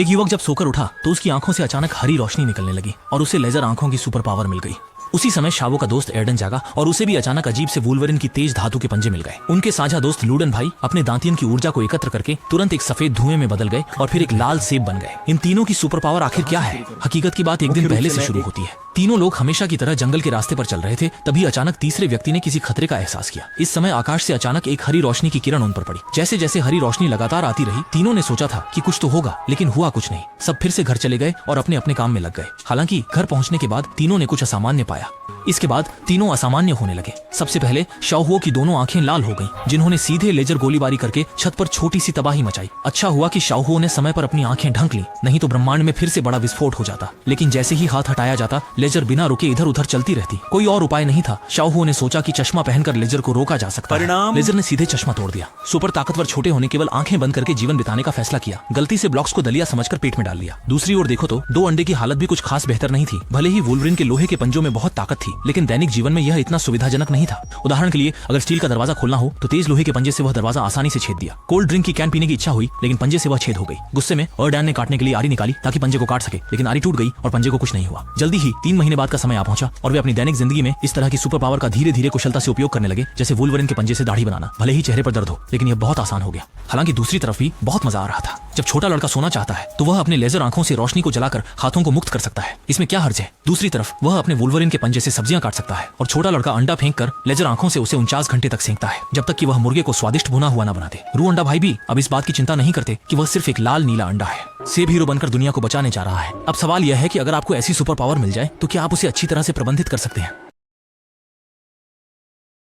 एक युवक जब सोकर उठा तो उसकी आंखों से अचानक हरी रोशनी निकलने लगी और उसे लेजर आंखों की सुपर पावर मिल गई। उसी समय शावो का दोस्त एर्डन जागा और उसे भी अचानक अजीब से वुल्वरिन की तेज धातु के पंजे मिल गए। उनके साझा दोस्त लूडन भाई अपने दांतियन की ऊर्जा को एकत्र करके तुरंत एक सफेद धुएं में बदल गए और फिर एक लाल सेब बन गए। इन तीनों की सुपर पावर आखिर क्या है? हकीकत की बात एक दिन पहले से शुरू होती है। तीनों लोग हमेशा की तरह जंगल के रास्ते पर चल रहे थे, तभी अचानक तीसरे व्यक्ति ने किसी खतरे का एहसास किया। इस समय आकाश से अचानक एक हरी रोशनी की किरण उन पर पड़ी। जैसे जैसे हरी रोशनी लगातार आती रही, तीनों ने सोचा था कि कुछ तो होगा, लेकिन हुआ कुछ नहीं। सब फिर से घर चले गए और अपने अपने काम में लग गए। हालांकि घर पहुंचने के बाद तीनों ने कुछ असामान्य पाया। इसके बाद तीनों असामान्य होने लगे। सबसे पहले शाओहुओ की दोनों आंखें लाल हो गईं, जिन्होंने सीधे लेजर गोलीबारी करके छत पर छोटी सी तबाही मचाई। अच्छा हुआ कि शाओहुओ ने समय पर अपनी आंखें ढंक ली, नहीं तो ब्रह्मांड में फिर से बड़ा विस्फोट हो जाता। लेकिन जैसे ही हाथ हटाया जाता, लेजर बिना रुके इधर उधर चलती रहती। कोई और उपाय नहीं था। शाओहुओ ने सोचा कि चश्मा पहनकर लेजर को रोका जा सकता है। लेजर ने सीधे चश्मा तोड़ दिया। सुपर ताकतवर छोटे होने केवल आंखें बंद करके जीवन बिताने का फैसला किया। गलती से ब्लॉक्स को दलिया समझकर पेट में डाल लिया। दूसरी ओर देखो तो दो अंडे की हालत भी कुछ खास बेहतर नहीं थी। भले ही वुल्वरिन के लोहे के पंजों में बहुत ताकत थी, लेकिन दैनिक जीवन में यह इतना सुविधाजनक नहीं था। उदाहरण के लिए अगर स्टील का दरवाजा खोलना हो तो तेज लोहे के पंजे से वह दरवाजा आसानी से छेद दिया। कोल्ड ड्रिंक की कैन पीने की इच्छा हुई, लेकिन पंजे से वह छेद हो गई। गुस्से में एर्डन ने काटने के लिए आरी निकाली ताकि पंजे को काट सके, लेकिन आरी टूट गई और पंजे को कुछ नहीं हुआ। जल्दी ही 3 महीने बाद का समय आ पहुंचा और वे अपनी दैनिक जिंदगी में इस तरह की सुपर पावर का धीरे धीरे कुशलता से उपयोग करने लगे, जैसे वुल्वरिन के पंजे से दाढ़ी बनाना। भले ही चेहरे पर दर्द हो, लेकिन यह बहुत आसान हो गया। हालांकि दूसरी तरफ भी बहुत मजा आ रहा था। जब छोटा लड़का सोना चाहता है तो वह अपने लेजर आंखों से रोशनी को जलाकर हाथों को मुक्त कर सकता है। इसमें क्या हर्ज है? दूसरी तरफ वह अपने वुल्वरिन के पंजे से सब्जियां काट सकता है और छोटा लड़का अंडा फेंक कर लेजर आंखों से उसे 49 घंटे तक सेंकता है, जब तक कि वह मुर्गे को स्वादिष्ट भुना हुआ न बना दे। रू अंडा भाई भी अब इस बात की चिंता नहीं करते कि वह सिर्फ एक लाल नीला अंडा है। सेब हीरो बनकर दुनिया को बचाने जा रहा है। अब सवाल यह है कि अगर आपको ऐसी सुपर पावर मिल जाए तो क्या आप उसे अच्छी तरह से प्रबंधित कर सकते हैं?